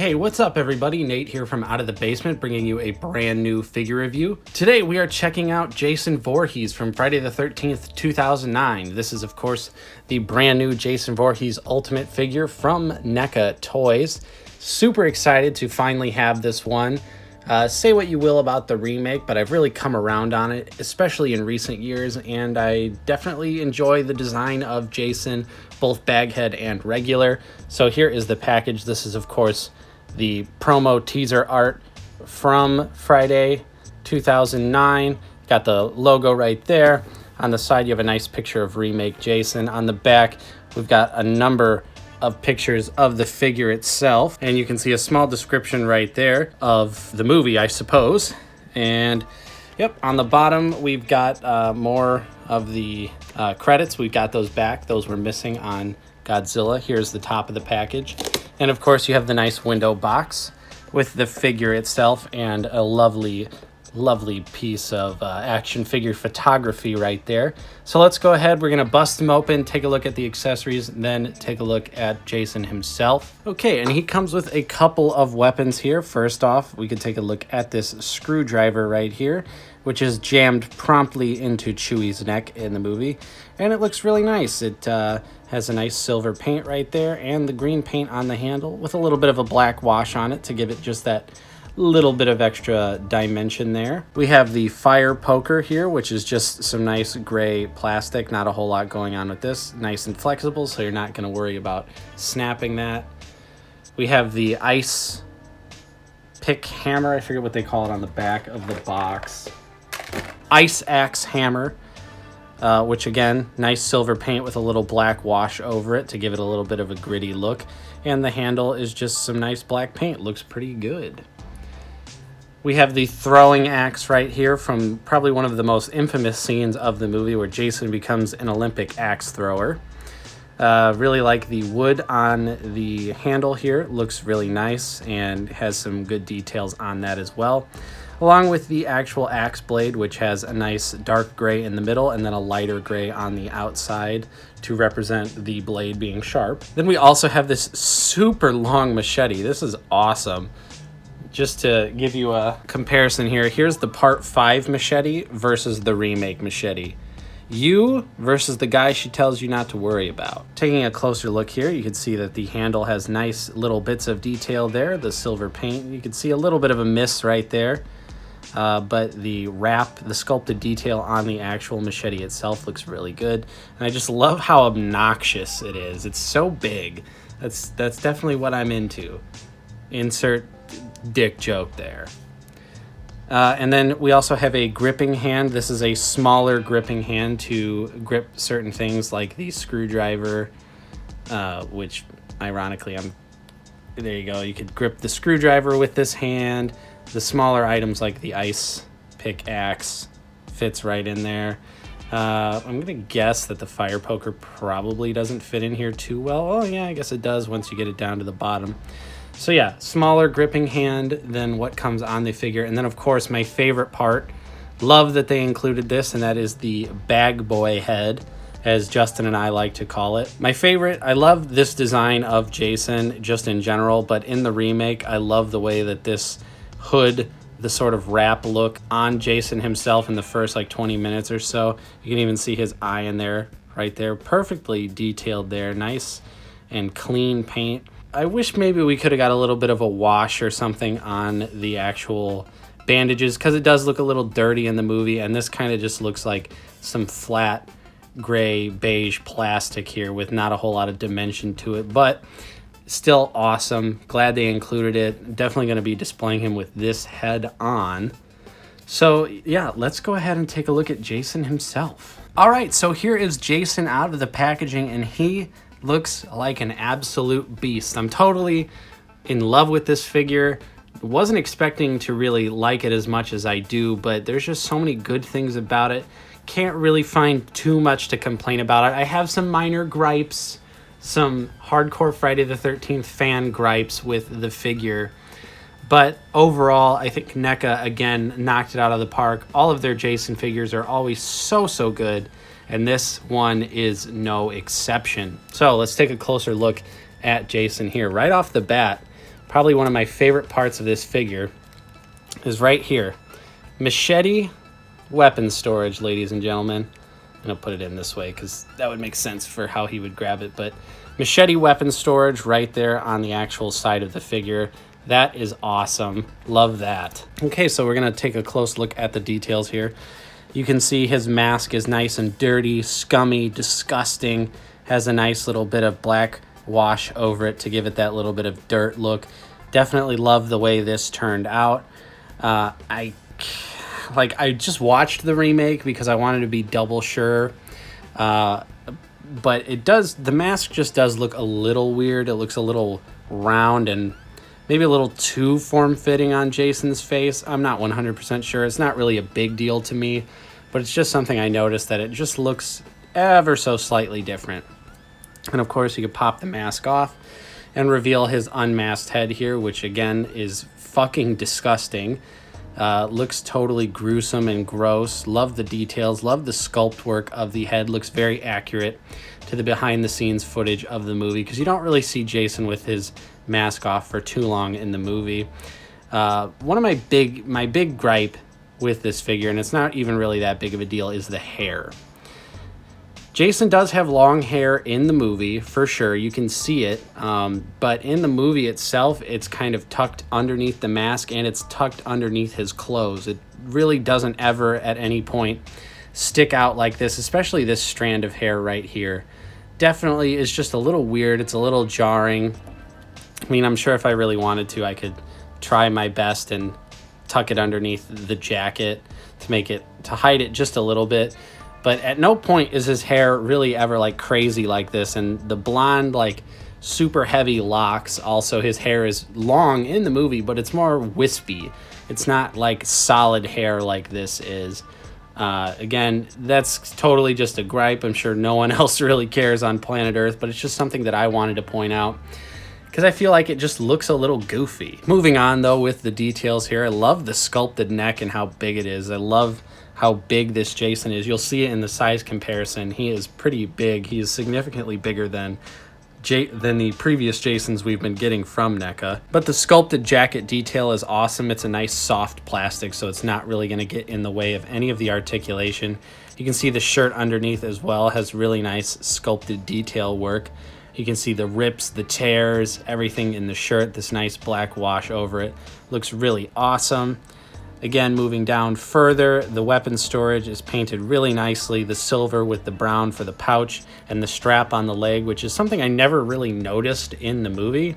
Hey, what's up everybody? Nate here from Out of the Basement, bringing you a brand new figure review. Today we are checking out Jason Voorhees from Friday the 13th, 2009. This is of course the brand new Jason Voorhees Ultimate figure from NECA Toys. Super excited to finally have this one. Say what you will about the remake, but I've really come around on it, especially in recent years, and I definitely enjoy the design of Jason, both baghead and regular. So here is the package. This is of course the promo teaser art from Friday 2009. Got the logo right there. On the side you have a nice picture of Remake Jason. On the back we've got a number of pictures of the figure itself, and you can see a small description right there of the movie, I suppose. And yep, on the bottom we've got more of the credits. We've got those back. Those were missing on Godzilla. Here's the top of the package, and of course you have the nice window box with the figure itself and a lovely piece of action figure photography right there. So let's go ahead, we're gonna bust them open, take a look at the accessories, and then take a look at Jason himself. Okay, and he comes with a couple of weapons here. First off, we could take a look at this screwdriver right here, which is jammed promptly into Chewie's neck in the movie, and it looks really nice. It has a nice silver paint right there and the green paint on the handle with a little bit of a black wash on it to give it just that little bit of extra dimension there. We have the fire poker here, which is just some nice gray plastic. Not a whole lot going on with this. Nice and flexible, so you're not going to worry about snapping that. We have the ice pick hammer. I forget what they call it on the back of the box. Ice axe hammer, which again, nice silver paint with a little black wash over it to give it a little bit of a gritty look. And the handle is just some nice black paint. Looks pretty good. We have the throwing axe right here from probably one of the most infamous scenes of the movie, where Jason becomes an Olympic axe thrower. Really like the wood on the handle here. Looks really nice and has some good details on that as well. Along with the actual axe blade, which has a nice dark gray in the middle and then a lighter gray on the outside to represent the blade being sharp. Then we also have this super long machete. This is awesome. Just to give you a comparison here, here's the Part 5 machete versus the Remake machete. You versus the guy she tells you not to worry about. Taking a closer look here, you can see that the handle has nice little bits of detail there. The silver paint, you can see a little bit of a miss right there. But the wrap, the sculpted detail on the actual machete itself looks really good. And I just love how obnoxious it is. It's so big. That's definitely what I'm into. Insert dick joke there. And then we also have a gripping hand. This is a smaller gripping hand to grip certain things like the screwdriver, which ironically there you go. You could grip the screwdriver with this hand. The smaller items like the ice pick axe fits right in there. I'm gonna guess that the fire poker probably doesn't fit in here too well. Oh yeah, I guess it does once you get it down to the bottom. So yeah, smaller gripping hand than what comes on the figure. And then of course my favorite part, love that they included this, and that is the bag boy head, as Justin and I like to call it. My favorite, I love this design of Jason just in general, but in the remake, I love the way that this hood, the sort of wrap look on Jason himself in the first like 20 minutes or so. You can even see his eye in there, right there. Perfectly detailed there, nice and clean paint. I wish maybe we could have got a little bit of a wash or something on the actual bandages, because it does look a little dirty in the movie, and this kind of just looks like some flat gray beige plastic here with not a whole lot of dimension to it, but still awesome. Glad they included it. Definitely going to be displaying him with this head on. So yeah, let's go ahead and take a look at Jason himself. All right, so here is Jason out of the packaging, and he looks like an absolute beast. I'm totally in love with this figure. Wasn't expecting to really like it as much as I do, but there's just so many good things about it. Can't really find too much to complain about it. I have some minor gripes, some hardcore Friday the 13th fan gripes with the figure, but overall I think NECA again knocked it out of the park. All of their Jason figures are always so good, and this one is no exception. So let's take a closer look at Jason here. Right off the bat, probably one of my favorite parts of this figure is right here. Machete weapon storage, ladies and gentlemen. I'm going to put it in this way because that would make sense for how he would grab it. But Machete weapon storage right there on the actual side of the figure. That is awesome. Love that. Okay, so we're going to take a close look at the details here. You can see his mask is nice and dirty, scummy, disgusting. Has a nice little bit of black wash over it to give it that little bit of dirt look. Definitely love the way this turned out. I just watched the remake because I wanted to be double sure. But the mask just does look a little weird. It looks a little round and maybe a little too form-fitting on Jason's face. I'm not 100% sure. It's not really a big deal to me, but it's just something I noticed that it just looks ever so slightly different. And of course, you could pop the mask off and reveal his unmasked head here, which again is fucking disgusting. Looks totally gruesome and gross. Love the details. Love the sculpt work of the head. Looks very accurate to the behind-the-scenes footage of the movie because you don't really see Jason with his mask off for too long in the movie. One of my big gripe with this figure, and it's not even really that big of a deal, is the hair. Jason does have long hair in the movie, for sure. You can see it. But in the movie itself, it's kind of tucked underneath the mask and it's tucked underneath his clothes. It really doesn't ever at any point stick out like this, especially this strand of hair right here. Definitely is just a little weird. It's a little jarring. I mean, I'm sure if I really wanted to, I could try my best and tuck it underneath the jacket to hide it just a little bit. But at no point is his hair really ever like crazy like this. And the blonde, like super heavy locks, also his hair is long in the movie, but it's more wispy. It's not like solid hair like this is. Again, that's totally just a gripe. I'm sure no one else really cares on planet Earth, but it's just something that I wanted to point out because I feel like it just looks a little goofy. Moving on though with the details here, I love the sculpted neck and how big it is. I love how big this Jason is. You'll see it in the size comparison. He is pretty big. He is significantly bigger than the previous Jasons we've been getting from NECA. But the sculpted jacket detail is awesome. It's a nice soft plastic, so it's not really going to get in the way of any of the articulation. You can see the shirt underneath as well has really nice sculpted detail work. You can see the rips, the tears, everything in the shirt, this nice black wash over it. Looks really awesome. Again, moving down further, the weapon storage is painted really nicely. The silver with the brown for the pouch and the strap on the leg, which is something I never really noticed in the movie.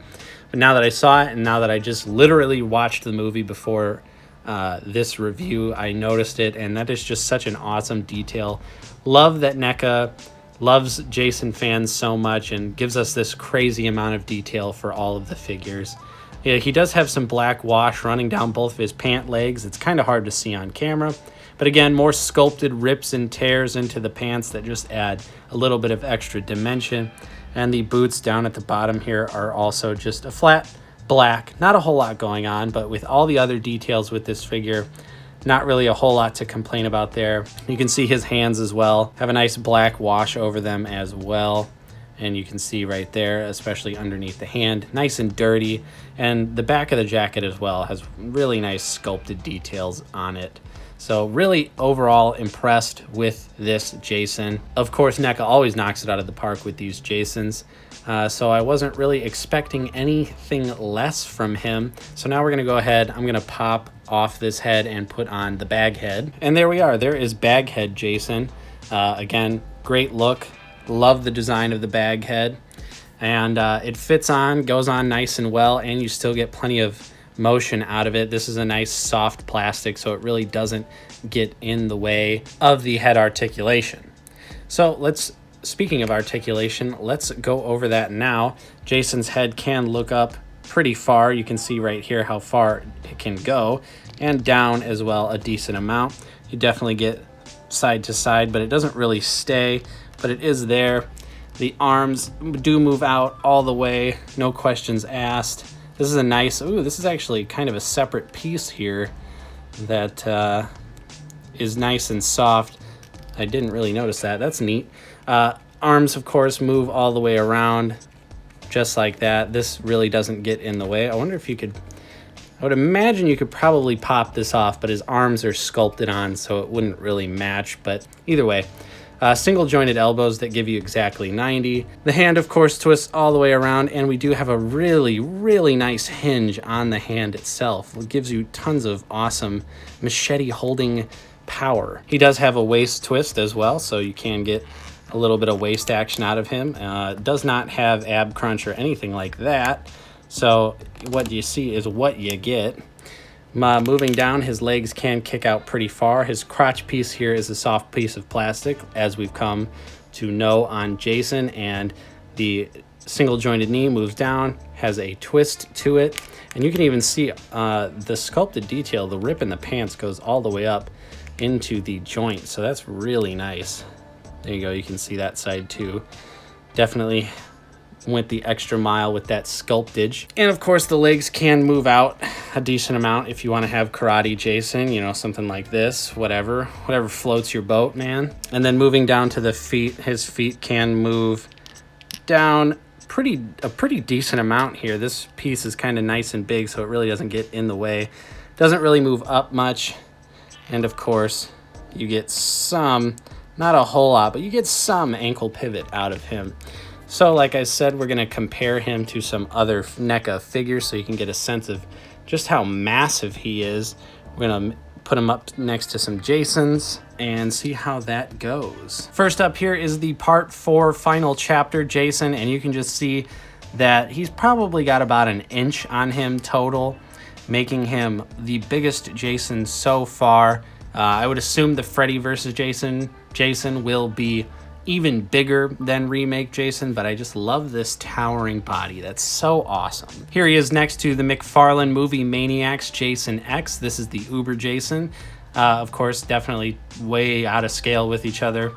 But now that I saw it and now that I just literally watched the movie before this review, I noticed it, and that is just such an awesome detail. Love that NECA loves Jason fans so much and gives us this crazy amount of detail for all of the figures. Yeah, he does have some black wash running down both of his pant legs. It's kind of hard to see on camera. But again, more sculpted rips and tears into the pants that just add a little bit of extra dimension. And the boots down at the bottom here are also just a flat black. Not a whole lot going on, but with all the other details with this figure, not really a whole lot to complain about there. You can see his hands as well. Have a nice black wash over them as well. And you can see right there, especially underneath the hand, nice and dirty. And the back of the jacket as well has really nice sculpted details on it. So really overall impressed with this Jason. Of course, NECA always knocks it out of the park with these Jasons. So I wasn't really expecting anything less from him. So now we're gonna go ahead, I'm gonna pop off this head and put on the bag head. And there we are, there is bag head Jason. Again, great look. Love the design of the bag head, and it fits on, goes on nice and well, and you still get plenty of motion out of it. This is a nice soft plastic, so it really doesn't get in the way of the head articulation. So speaking of articulation, let's go over that now. Jason's head can look up pretty far. You can see right here how far it can go, and down as well a decent amount. You definitely get side to side, but it doesn't really stay. But it is there. The arms do move out all the way, no questions asked. This is a nice, this is actually kind of a separate piece here that is nice and soft. I didn't really notice that. That's neat. Arms, of course, move all the way around. just like that. This really doesn't get in the way. I wonder if you could, I would imagine you could probably pop this off, but his arms are sculpted on, so it wouldn't really match. But either way, single jointed elbows that give you exactly 90. The hand, of course, twists all the way around, and we do have a really, really nice hinge on the hand itself. It gives you tons of awesome machete holding power. He does have a waist twist as well, so you can get a little bit of waist action out of him. Does not have ab crunch or anything like that, so what you see is what you get. Moving down, his legs can kick out pretty far. His crotch piece here is a soft piece of plastic, as we've come to know on Jason, and the single jointed knee moves down, has a twist to it, and you can even see the sculpted detail. The rip in the pants goes all the way up into the joint, so that's really nice. There you go, you can see that side too. Definitely went the extra mile with that sculptage. And of course the legs can move out a decent amount if you want to have karate Jason, you know, something like this, whatever floats your boat, man. And then moving down to the feet, his feet can move down a pretty decent amount here. This piece is kind of nice and big, so it really doesn't get in the way. Doesn't really move up much. And of course you get some, not a whole lot, but you get some ankle pivot out of him. So like I said, we're going to compare him to some other NECA figures so you can get a sense of just how massive he is. We're going to put him up next to some Jasons and see how that goes. First up here is the Part 4 final chapter Jason, and you can just see that he's probably got about an inch on him total, making him the biggest Jason so far. I would assume the Freddy versus Jason will be even bigger than Remake Jason, but I just love this towering body. That's so awesome. Here he is next to the McFarlane movie Maniacs Jason X. This is the Uber Jason. Of course, definitely way out of scale with each other.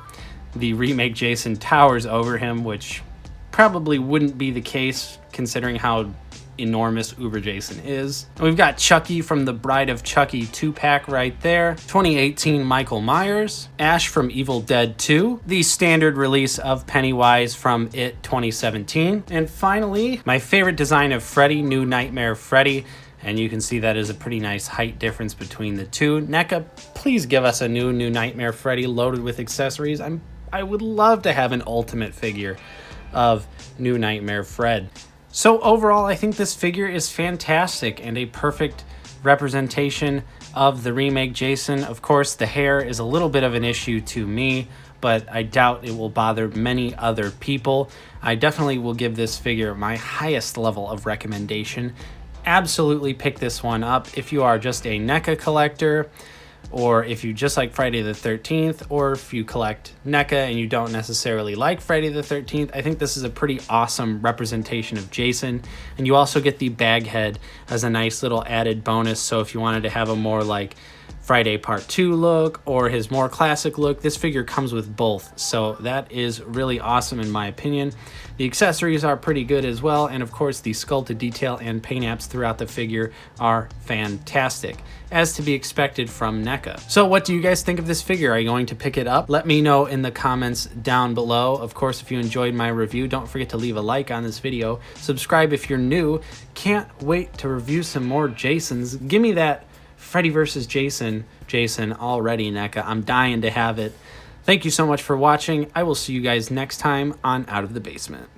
The Remake Jason towers over him, which probably wouldn't be the case considering how enormous Uber Jason is. And we've got Chucky from the Bride of Chucky 2-pack right there. 2018 Michael Myers. Ash from Evil Dead 2. The standard release of Pennywise from It 2017. And finally, my favorite design of Freddy, New Nightmare Freddy. And you can see that is a pretty nice height difference between the two. NECA, please give us a New Nightmare Freddy loaded with accessories. I would love to have an ultimate figure of New Nightmare Fred. So overall, I think this figure is fantastic and a perfect representation of the Remake Jason. Of course, the hair is a little bit of an issue to me, but I doubt it will bother many other people. I definitely will give this figure my highest level of recommendation. Absolutely pick this one up if you are just a NECA collector, or if you just like Friday the 13th, or if you collect NECA and you don't necessarily like Friday the 13th. I think this is a pretty awesome representation of Jason. And you also get the bag head as a nice little added bonus. So if you wanted to have a more like Friday Part 2 look or his more classic look, this figure comes with both. So that is really awesome in my opinion. The accessories are pretty good as well. And of course, the sculpted detail and paint apps throughout the figure are fantastic, as to be expected from NECA. So what do you guys think of this figure? Are you going to pick it up? Let me know in the comments down below. Of course, if you enjoyed my review, don't forget to leave a like on this video. Subscribe if you're new. Can't wait to review some more Jasons. Give me that Freddy vs. Jason already, NECA. I'm dying to have it. Thank you so much for watching. I will see you guys next time on Out of the Basement.